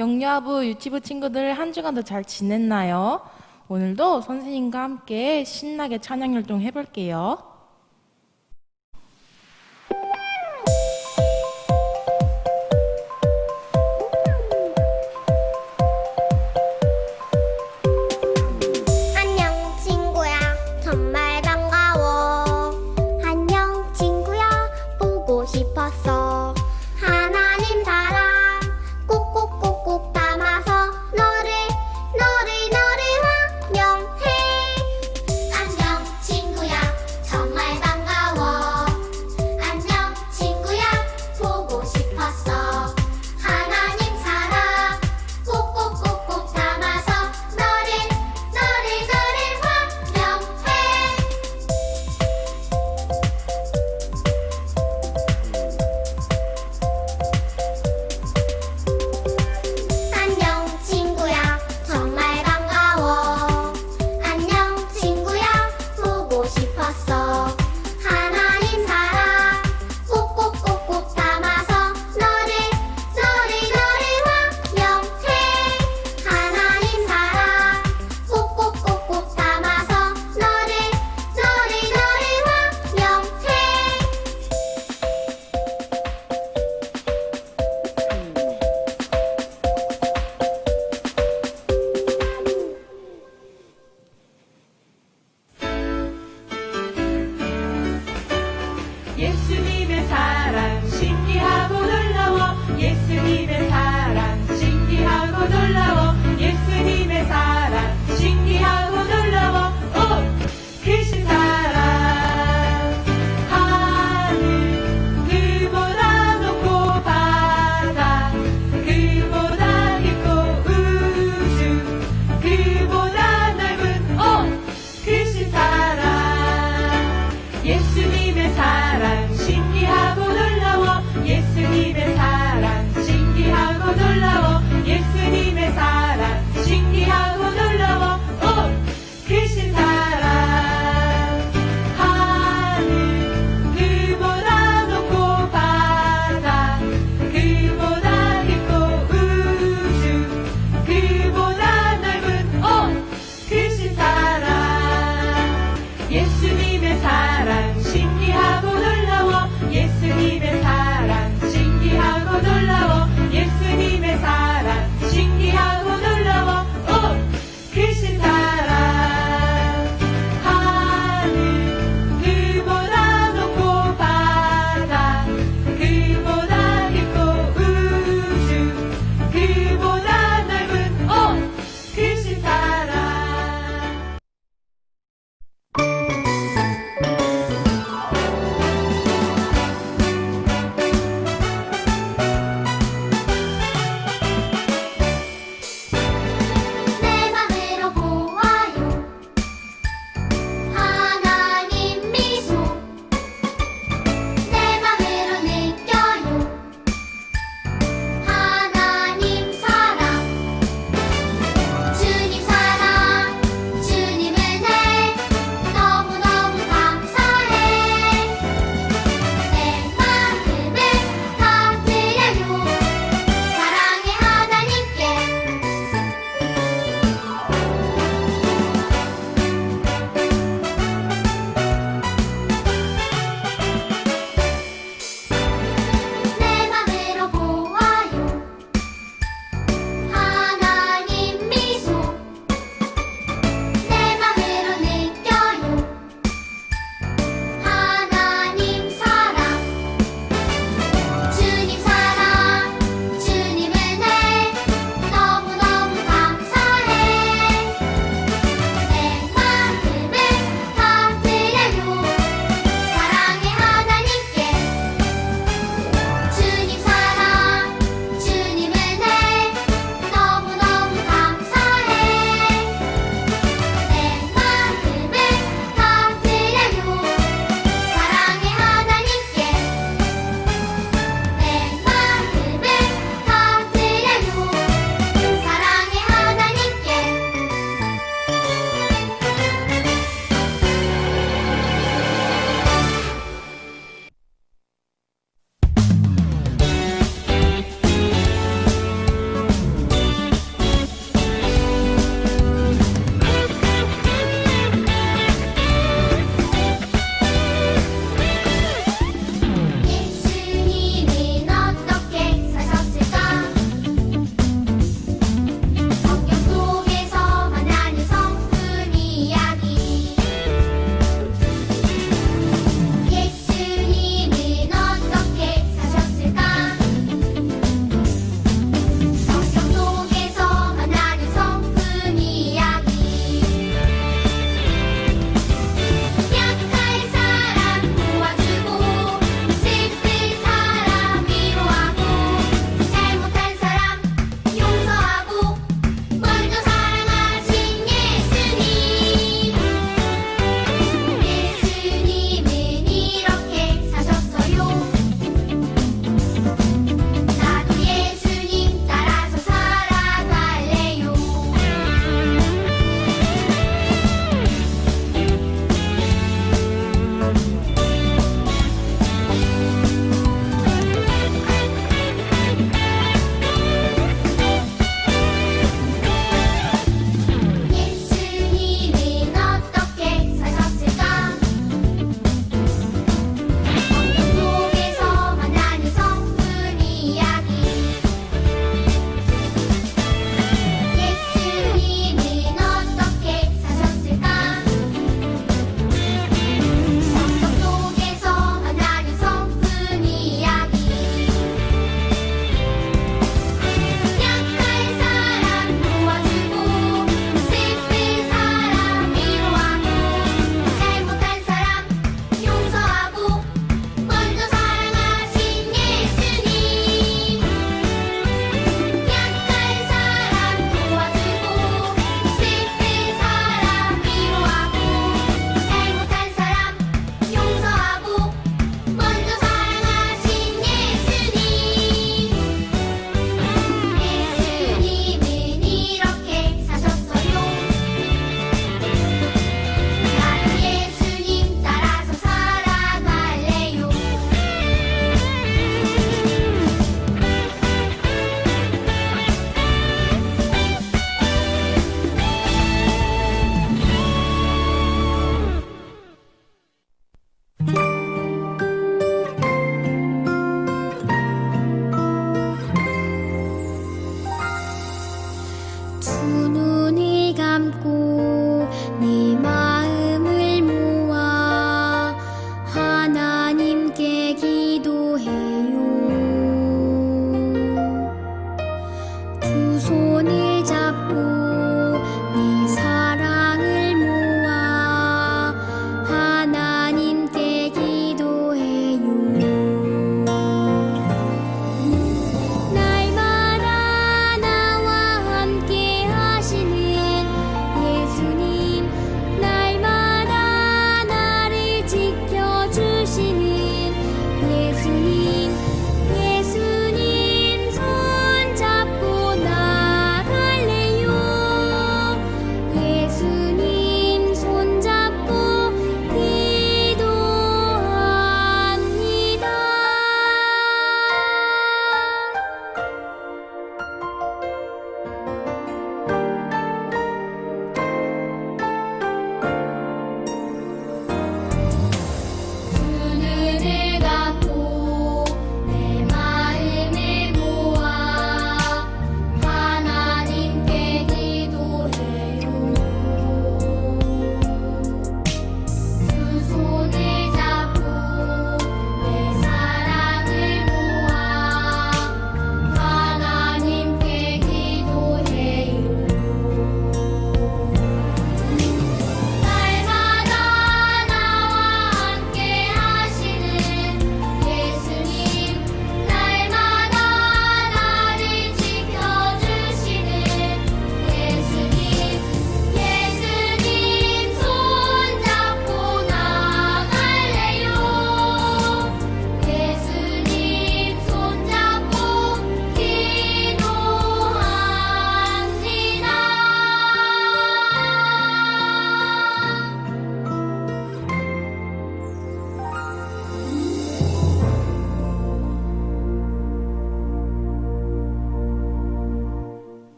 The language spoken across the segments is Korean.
영유아부 유치부 친구들 한 주간도 잘 지냈나요? 오늘도 선생님과 함께 신나게 찬양 활동 해볼게요. 안녕 친구야 정말 반가워. 안녕 친구야 보고 싶었어. 하나님 사랑 꼭꼭꼭꼭 담아서 너를 환영해. 안녕 친구야 정말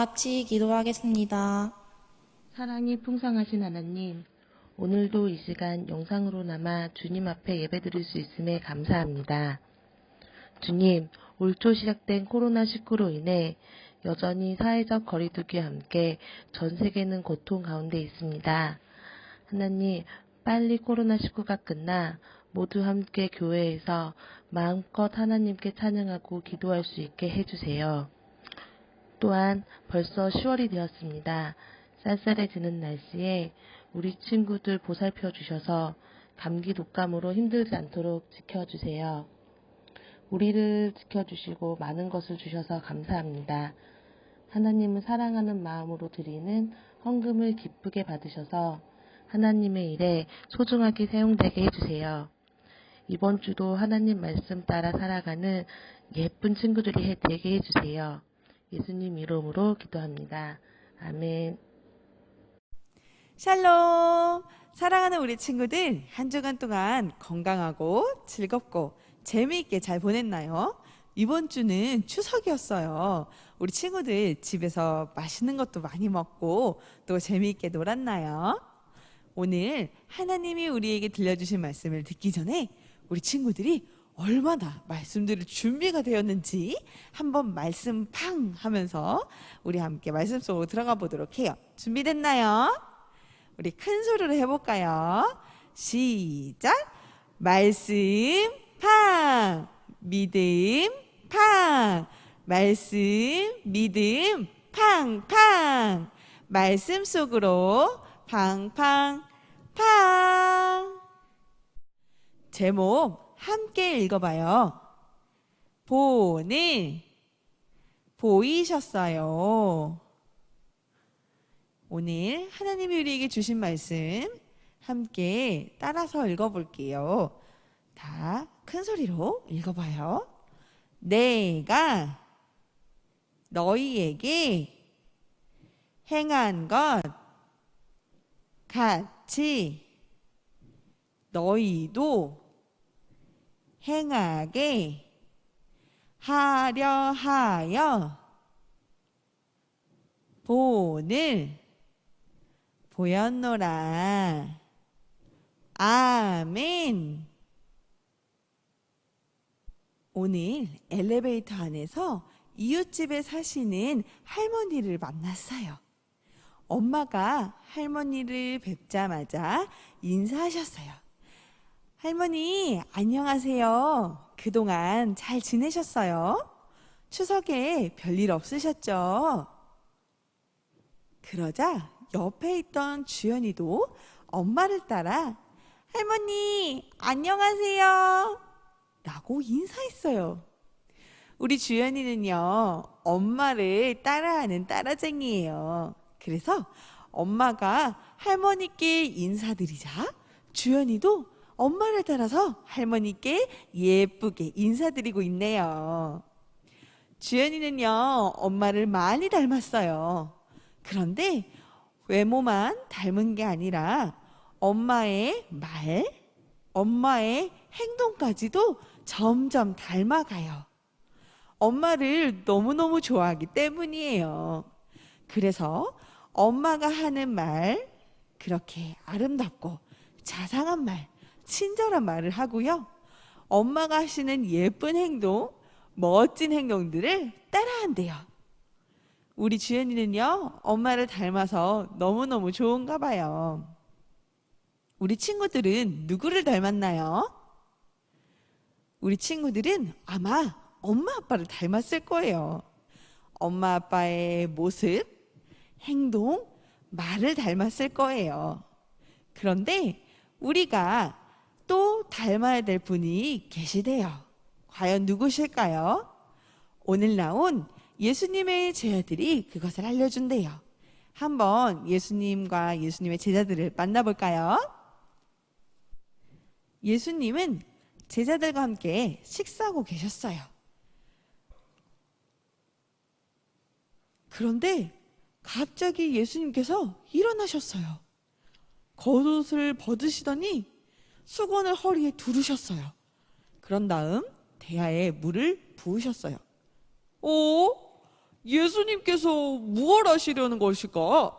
같이 기도하겠습니다. 사랑이 풍성하신 하나님, 오늘도 이 시간 영상으로나마 주님 앞에 예배드릴 수 있음에 감사합니다. 주님, 올 초 시작된 코로나19로 인해 여전히 사회적 거리두기와 함께 전 세계는 고통 가운데 있습니다. 하나님, 빨리 코로나19가 끝나 모두 함께 교회에서 마음껏 하나님께 찬양하고 기도할 수 있게 해주세요. 또한 벌써 10월이 되었습니다. 쌀쌀해지는 날씨에 우리 친구들 보살펴 주셔서 감기 독감으로 힘들지 않도록 지켜주세요. 우리를 지켜주시고 많은 것을 주셔서 감사합니다. 하나님을 사랑하는 마음으로 드리는 헌금을 기쁘게 받으셔서 하나님의 일에 소중하게 사용되게 해주세요. 이번 주도 하나님 말씀 따라 살아가는 예쁜 친구들이 되게 해주세요. 예수님 이름으로 기도합니다. 아멘. 샬롬! 사랑하는 우리 친구들, 한 주간 동안 건강하고 즐겁고 재미있게 잘 보냈나요? 이번 주는 추석이었어요. 우리 친구들 집에서 맛있는 것도 많이 먹고 또 재미있게 놀았나요? 오늘 하나님이 우리에게 들려주신 말씀을 듣기 전에 우리 친구들이 얼마나 말씀 들을 준비가 되었는지 한번 말씀 팡 하면서 우리 함께 말씀 속으로 들어가 보도록 해요. 준비됐나요? 우리 큰 소리로 해볼까요? 시작! 말씀 팡! 믿음 팡! 말씀 믿음 팡팡! 말씀 속으로 팡팡 팡! 제목 함께 읽어봐요. 보는 보이셨어요. 오늘 하나님이 우리에게 주신 말씀 함께 따라서 읽어볼게요. 다 큰 소리로 읽어봐요. 내가 너희에게 행한 것 같이 너희도 행하게 하려 하여 본을 보였노라. 아멘. 오늘 엘리베이터 안에서 이웃집에 사시는 할머니를 만났어요. 엄마가 할머니를 뵙자마자 인사하셨어요. 할머니, 안녕하세요. 그동안 잘 지내셨어요? 추석에 별일 없으셨죠? 그러자 옆에 있던 주연이도 엄마를 따라 할머니, 안녕하세요. 라고 인사했어요. 우리 주연이는요, 엄마를 따라하는 따라쟁이에요. 그래서 엄마가 할머니께 인사드리자 주연이도 엄마를 따라서 할머니께 예쁘게 인사드리고 있네요. 주연이는요, 엄마를 많이 닮았어요. 그런데 외모만 닮은 게 아니라 엄마의 말, 엄마의 행동까지도 점점 닮아가요. 엄마를 너무너무 좋아하기 때문이에요. 그래서 엄마가 하는 말, 그렇게 아름답고 자상한 말, 친절한 말을 하고요. 엄마가 하시는 예쁜 행동, 멋진 행동들을 따라한대요. 우리 주연이는요, 엄마를 닮아서 너무너무 좋은가 봐요. 우리 친구들은 누구를 닮았나요? 우리 친구들은 아마 엄마 아빠를 닮았을 거예요. 엄마 아빠의 모습, 행동, 말을 닮았을 거예요. 그런데 우리가 또 닮아야 될 분이 계시대요. 과연 누구실까요? 오늘 나온 예수님의 제자들이 그것을 알려준대요. 한번 예수님과 예수님의 제자들을 만나볼까요? 예수님은 제자들과 함께 식사하고 계셨어요. 그런데 갑자기 예수님께서 일어나셨어요. 겉옷을 벗으시더니 수건을 허리에 두르셨어요. 그런 다음 대야에 물을 부으셨어요. 오, 예수님께서 무엇 하시려는 것일까?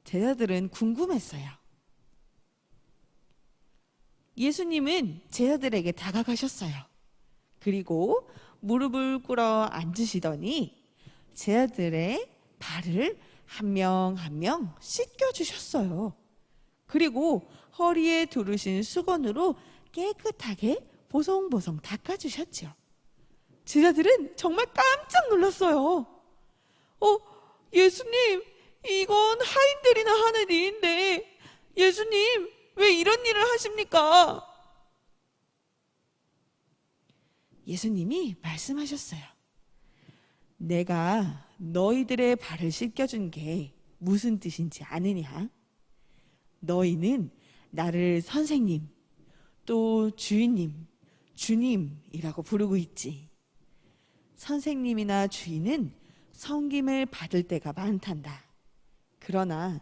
제자들은 궁금했어요. 예수님은 제자들에게 다가가셨어요. 그리고 무릎을 꿇어 앉으시더니 제자들의 발을 한 명 한 명 씻겨주셨어요. 그리고 허리에 두르신 수건으로 깨끗하게 보송보송 닦아주셨죠. 제자들은 정말 깜짝 놀랐어요. 예수님, 이건 하인들이나 하는 일인데 예수님, 왜 이런 일을 하십니까? 예수님이 말씀하셨어요. 내가 너희들의 발을 씻겨준 게 무슨 뜻인지 아느냐? 너희는 나를 선생님, 또 주인님, 주님이라고 부르고 있지. 선생님이나 주인은 섬김을 받을 때가 많단다. 그러나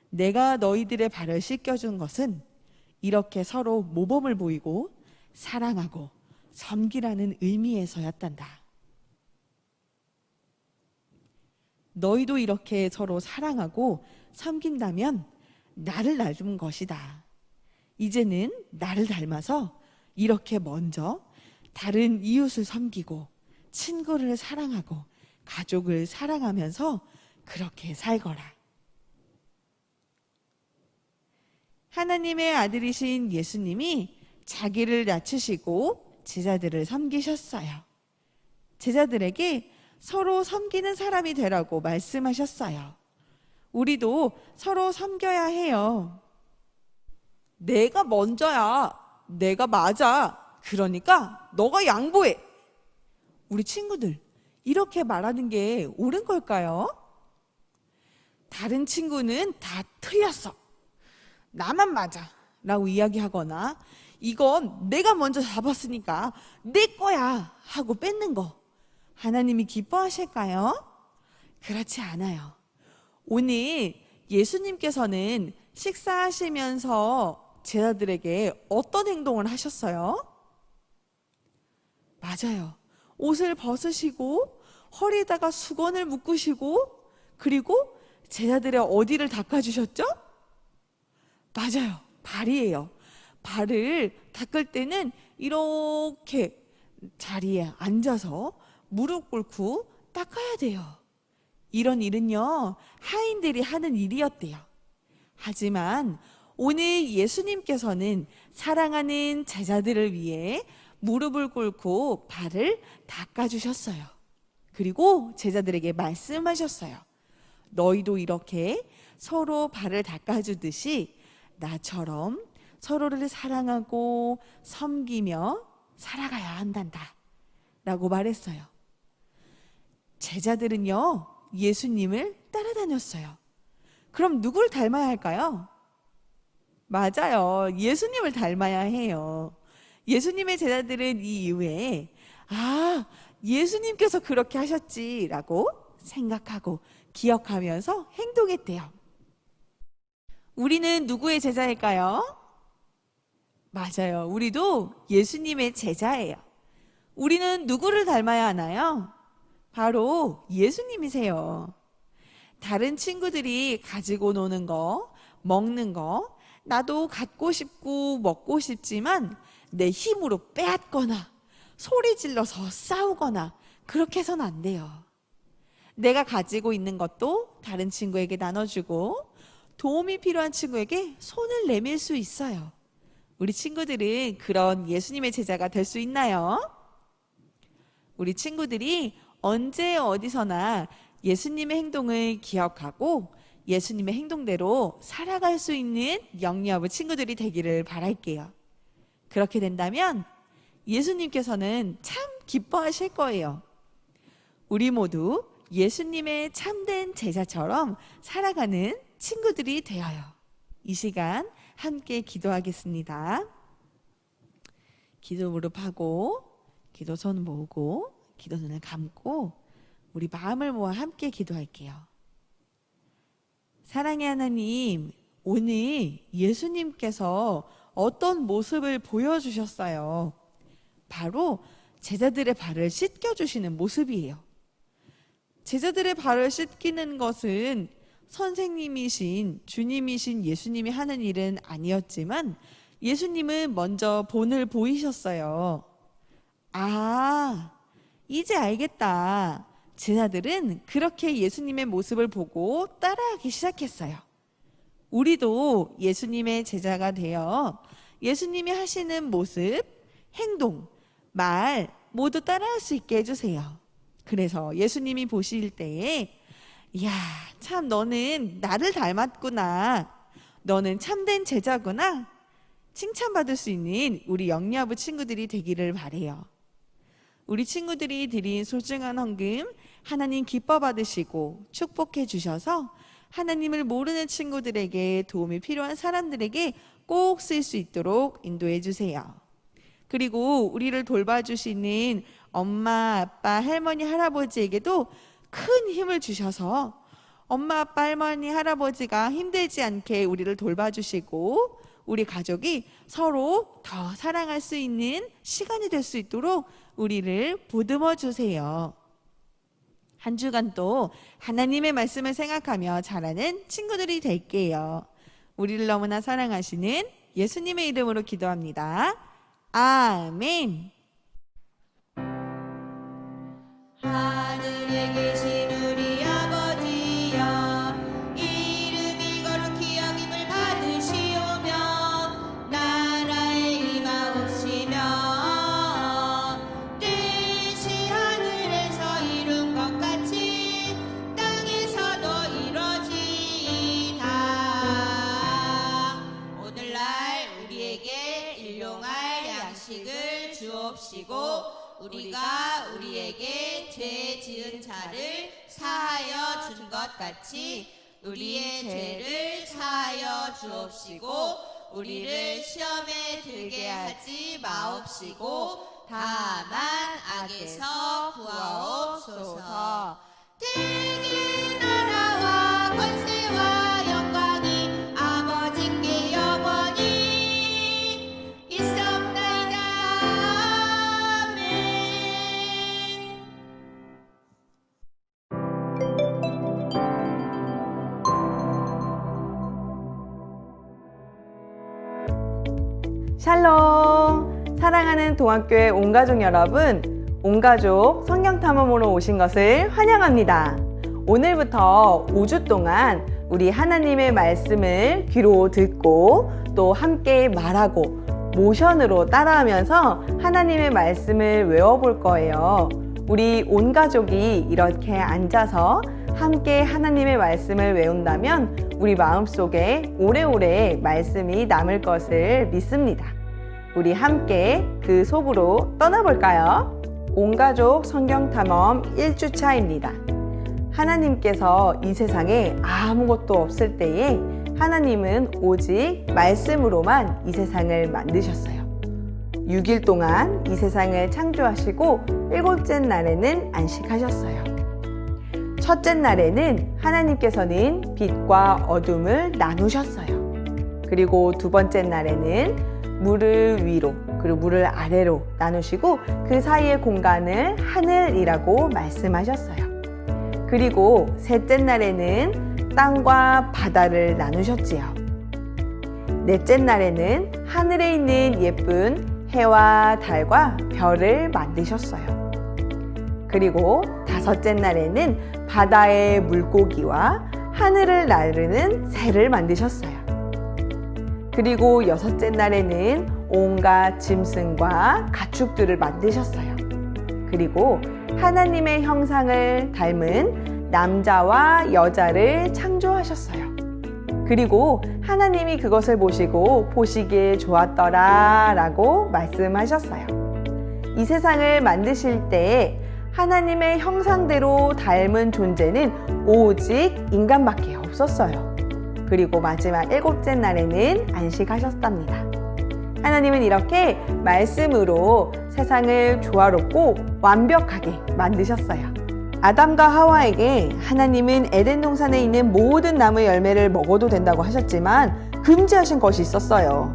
내가 너희들의 발을 씻겨준 것은 이렇게 서로 모범을 보이고 사랑하고 섬기라는 의미에서였단다. 너희도 이렇게 서로 사랑하고 섬긴다면 나를 닮은 것이다. 이제는 나를 닮아서 이렇게 먼저 다른 이웃을 섬기고 친구를 사랑하고 가족을 사랑하면서 그렇게 살거라. 하나님의 아들이신 예수님이 자기를 낮추시고 제자들을 섬기셨어요. 제자들에게 서로 섬기는 사람이 되라고 말씀하셨어요. 우리도 서로 섬겨야 해요. 내가 먼저야. 내가 맞아. 그러니까 너가 양보해. 우리 친구들, 이렇게 말하는 게 옳은 걸까요? 다른 친구는 다 틀렸어. 나만 맞아. 라고 이야기하거나 이건 내가 먼저 잡았으니까 내 거야 하고 뺏는 거 하나님이 기뻐하실까요? 그렇지 않아요. 오늘 예수님께서는 식사하시면서 제자들에게 어떤 행동을 하셨어요? 맞아요. 옷을 벗으시고 허리에다가 수건을 묶으시고 그리고 제자들의 어디를 닦아주셨죠? 맞아요. 발이에요. 발을 닦을 때는 이렇게 자리에 앉아서 무릎 꿇고 닦아야 돼요. 이런 일은요, 하인들이 하는 일이었대요. 하지만 오늘 예수님께서는 사랑하는 제자들을 위해 무릎을 꿇고 발을 닦아주셨어요. 그리고 제자들에게 말씀하셨어요. 너희도 이렇게 서로 발을 닦아주듯이 나처럼 서로를 사랑하고 섬기며 살아가야 한단다 라고 말했어요. 제자들은요, 예수님을 따라다녔어요. 그럼 누굴 닮아야 할까요? 맞아요. 예수님을 닮아야 해요. 예수님의 제자들은 이 이후에 예수님께서 그렇게 하셨지라고 생각하고 기억하면서 행동했대요. 우리는 누구의 제자일까요? 맞아요. 우리도 예수님의 제자예요. 우리는 누구를 닮아야 하나요? 바로 예수님이세요. 다른 친구들이 가지고 노는 거, 먹는 거, 나도 갖고 싶고 먹고 싶지만 내 힘으로 빼앗거나 소리 질러서 싸우거나 그렇게 해서는 안 돼요. 내가 가지고 있는 것도 다른 친구에게 나눠주고 도움이 필요한 친구에게 손을 내밀 수 있어요. 우리 친구들은 그런 예수님의 제자가 될 수 있나요? 우리 친구들이 언제 어디서나 예수님의 행동을 기억하고 예수님의 행동대로 살아갈 수 있는 영리하고 친구들이 되기를 바랄게요. 그렇게 된다면 예수님께서는 참 기뻐하실 거예요. 우리 모두 예수님의 참된 제자처럼 살아가는 친구들이 되어요. 이 시간 함께 기도하겠습니다. 기도 무릎하고 기도 손 모으고 기도 눈을 감고 우리 마음을 모아 함께 기도할게요. 사랑의 하나님, 오늘 예수님께서 어떤 모습을 보여주셨어요? 바로 제자들의 발을 씻겨주시는 모습이에요. 제자들의 발을 씻기는 것은 선생님이신 주님이신 예수님이 하는 일은 아니었지만 예수님은 먼저 본을 보이셨어요. 아, 이제 알겠다. 제자들은 그렇게 예수님의 모습을 보고 따라하기 시작했어요. 우리도 예수님의 제자가 되어 예수님이 하시는 모습, 행동, 말 모두 따라할 수 있게 해주세요. 그래서 예수님이 보실 때에 이야, 참 너는 나를 닮았구나. 너는 참된 제자구나. 칭찬받을 수 있는 우리 영리아부 친구들이 되기를 바래요. 우리 친구들이 드린 소중한 헌금 하나님 기뻐 받으시고 축복해 주셔서 하나님을 모르는 친구들에게 도움이 필요한 사람들에게 꼭 쓸 수 있도록 인도해 주세요. 그리고 우리를 돌봐주시는 엄마, 아빠, 할머니, 할아버지에게도 큰 힘을 주셔서 엄마, 아빠, 할머니, 할아버지가 힘들지 않게 우리를 돌봐주시고 우리 가족이 서로 더 사랑할 수 있는 시간이 될 수 있도록 우리를 보듬어 주세요. 한 주간도 하나님의 말씀을 생각하며 자라는 친구들이 될게요. 우리를 너무나 사랑하시는 예수님의 이름으로 기도합니다. 아멘. 하늘에 계신 우리 아버지여, 이름이 거룩히 여김을 받으시오며 나라의 임하옵시며 뜻이 하늘에서 이룬 것 같이 땅에서도 이루어지이다. 오늘날 우리에게 일용할 양식을 주옵시고 우리가 우리에게 죄 지은 자를 사하여 준 것 같이 우리의 죄를 사하여 주옵시고 우리를 시험에 들게 하지 마옵시고 다만 악에서 구하옵소서. 대개 나라와 권세와 영광이 아버지께 영원히 있사옵나이다. 샬롬! 사랑하는 동학교의 온가족 여러분, 온가족 성경탐험으로 오신 것을 환영합니다. 오늘부터 5주 동안 우리 하나님의 말씀을 귀로 듣고 또 함께 말하고 모션으로 따라하면서 하나님의 말씀을 외워볼 거예요. 우리 온가족이 이렇게 앉아서 함께 하나님의 말씀을 외운다면 우리 마음속에 오래오래 말씀이 남을 것을 믿습니다. 우리 함께 그 속으로 떠나볼까요? 온가족 성경탐험 1주차입니다. 하나님께서 이 세상에 아무것도 없을 때에 하나님은 오직 말씀으로만 이 세상을 만드셨어요. 6일 동안 이 세상을 창조하시고 7째 날에는 안식하셨어요. 첫째 날에는 하나님께서는 빛과 어둠을 나누셨어요. 그리고 두 번째 날에는 물을 위로 그리고 물을 아래로 나누시고 그 사이의 공간을 하늘이라고 말씀하셨어요. 그리고 셋째 날에는 땅과 바다를 나누셨지요. 넷째 날에는 하늘에 있는 예쁜 해와 달과 별을 만드셨어요. 그리고 다섯째 날에는 바다의 물고기와 하늘을 나르는 새를 만드셨어요. 그리고 여섯째 날에는 온갖 짐승과 가축들을 만드셨어요. 그리고 하나님의 형상을 닮은 남자와 여자를 창조하셨어요. 그리고 하나님이 그것을 보시고 보시기에 좋았더라 라고 말씀하셨어요. 이 세상을 만드실 때 하나님의 형상대로 닮은 존재는 오직 인간밖에 없었어요. 그리고 마지막 7째 날에는 안식하셨답니다. 하나님은 이렇게 말씀으로 세상을 조화롭고 완벽하게 만드셨어요. 아담과 하와에게 하나님은 에덴 동산에 있는 모든 나무의 열매를 먹어도 된다고 하셨지만 금지하신 것이 있었어요.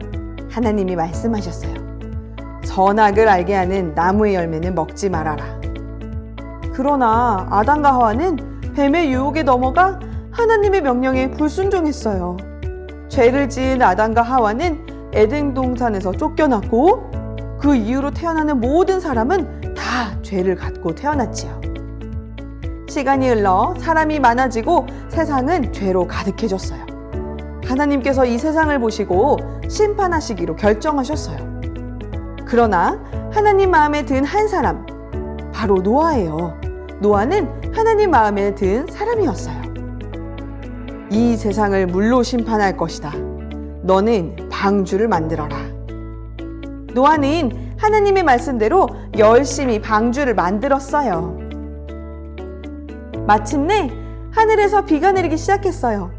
하나님이 말씀하셨어요. 선악을 알게 하는 나무의 열매는 먹지 말아라. 그러나 아담과 하와는 뱀의 유혹에 넘어가 하나님의 명령에 불순종했어요. 죄를 지은 아담과 하와는 에덴 동산에서 쫓겨났고 그 이후로 태어나는 모든 사람은 다 죄를 갖고 태어났지요. 시간이 흘러 사람이 많아지고 세상은 죄로 가득해졌어요. 하나님께서 이 세상을 보시고 심판하시기로 결정하셨어요. 그러나 하나님 마음에 든 한 사람, 바로 노아예요. 노아는 하나님 마음에 든 사람이었어요. 이 세상을 물로 심판할 것이다. 너는 방주를 만들어라. 노아는 하나님의 말씀대로 열심히 방주를 만들었어요. 마침내 하늘에서 비가 내리기 시작했어요.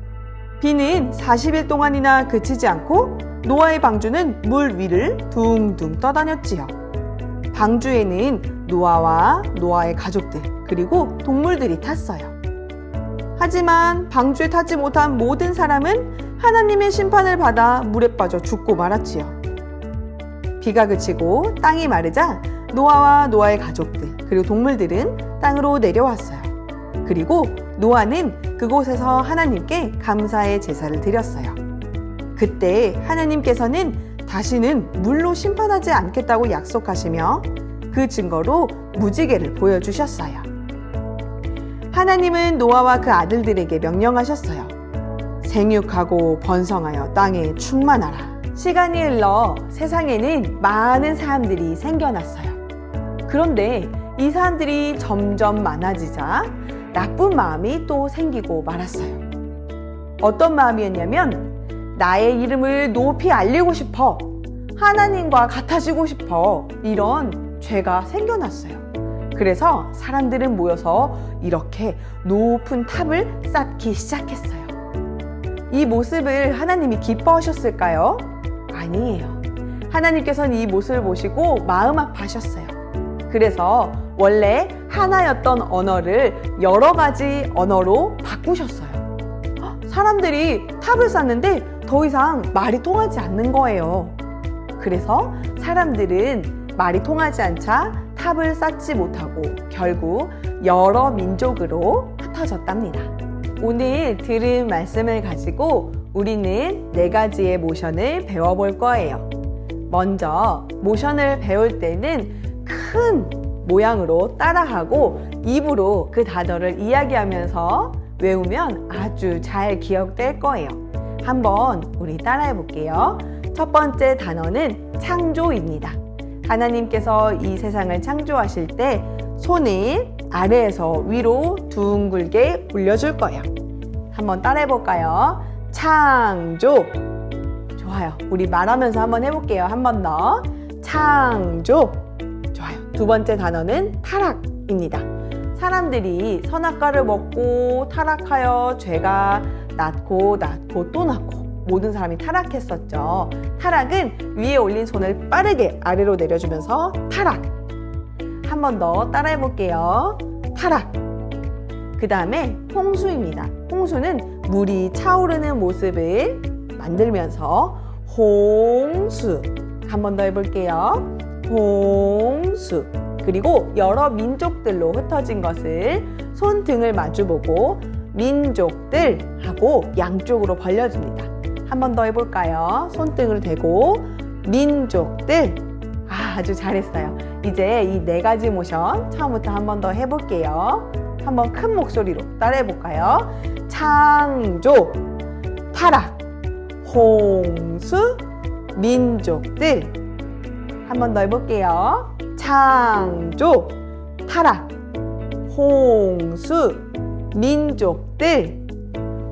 비는 40일 동안이나 그치지 않고 노아의 방주는 물 위를 둥둥 떠다녔지요. 방주에는 노아와 노아의 가족들 그리고 동물들이 탔어요. 하지만 방주에 타지 못한 모든 사람은 하나님의 심판을 받아 물에 빠져 죽고 말았지요. 비가 그치고 땅이 마르자 노아와 노아의 가족들 그리고 동물들은 땅으로 내려왔어요. 그리고 노아는 그곳에서 하나님께 감사의 제사를 드렸어요. 그때 하나님께서는 다시는 물로 심판하지 않겠다고 약속하시며 그 증거로 무지개를 보여주셨어요. 하나님은 노아와 그 아들들에게 명령하셨어요. 생육하고 번성하여 땅에 충만하라. 시간이 흘러 세상에는 많은 사람들이 생겨났어요. 그런데 이 사람들이 점점 많아지자 나쁜 마음이 또 생기고 말았어요. 어떤 마음이었냐면 나의 이름을 높이 알리고 싶어, 하나님과 같아지고 싶어, 이런 죄가 생겨났어요. 그래서 사람들은 모여서 이렇게 높은 탑을 쌓기 시작했어요. 이 모습을 하나님이 기뻐하셨을까요? 아니에요. 하나님께서는 이 모습을 보시고 마음 아파하셨어요. 그래서 원래 하나였던 언어를 여러 가지 언어로 바꾸셨어요. 사람들이 탑을 쌓는데 더 이상 말이 통하지 않는 거예요. 그래서 사람들은 말이 통하지 않자 탑을 쌓지 못하고 결국 여러 민족으로 흩어졌답니다. 오늘 들은 말씀을 가지고 우리는 4가지의 모션을 배워볼 거예요. 먼저 모션을 배울 때는 큰 모양으로 따라하고 입으로 그 단어를 이야기하면서 외우면 아주 잘 기억될 거예요. 한번 우리 따라해 볼게요. 첫 번째 단어는 창조입니다. 하나님께서 이 세상을 창조하실 때 손을 아래에서 위로 둥글게 올려줄 거예요. 한번 따라해 볼까요? 창조. 좋아요. 우리 말하면서 한번 해볼게요. 한 번 더. 창조. 좋아요. 두 번째 단어는 타락입니다. 사람들이 선악과를 먹고 타락하여 죄가 낳고 또 낳고 모든 사람이 타락했었죠. 타락은 위에 올린 손을 빠르게 아래로 내려주면서 타락. 한 번 더 따라해 볼게요. 타락. 그 다음에 홍수입니다. 홍수는 물이 차오르는 모습을 만들면서 홍수. 한 번 더 해볼게요. 홍수. 그리고 여러 민족들로 흩어진 것을 손등을 마주보고 민족들 하고 양쪽으로 벌려줍니다. 한 번 더 해볼까요? 손등을 대고 민족들. 아주 잘했어요. 이제 이 4가지 모션 처음부터 한 번 더 해볼게요. 한번 큰 목소리로 따라해볼까요? 창조, 타락, 홍수, 민족들. 한 번 더 해볼게요. 창조, 타락, 홍수, 민족들.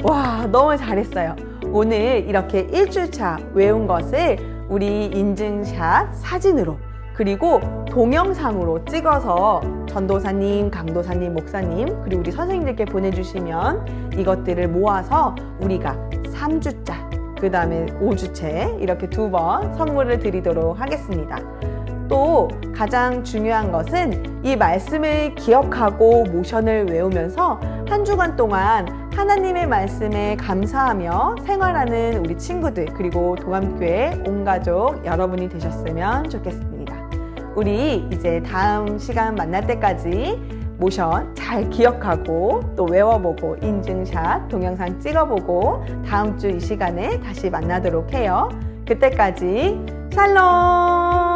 와, 너무 잘했어요. 오늘 이렇게 1주차 외운 것을 우리 인증샷 사진으로 그리고 동영상으로 찍어서 전도사님, 강도사님, 목사님 그리고 우리 선생님들께 보내주시면 이것들을 모아서 우리가 3주차 그 다음에 5주째 이렇게 2번 선물을 드리도록 하겠습니다. 또 가장 중요한 것은 이 말씀을 기억하고 모션을 외우면서 한 주간 동안 하나님의 말씀에 감사하며 생활하는 우리 친구들 그리고 동암교회 온 가족 여러분이 되셨으면 좋겠습니다. 우리 이제 다음 시간 만날 때까지 모션 잘 기억하고 또 외워보고 인증샷 동영상 찍어보고 다음 주 이 시간에 다시 만나도록 해요. 그때까지 샬롬!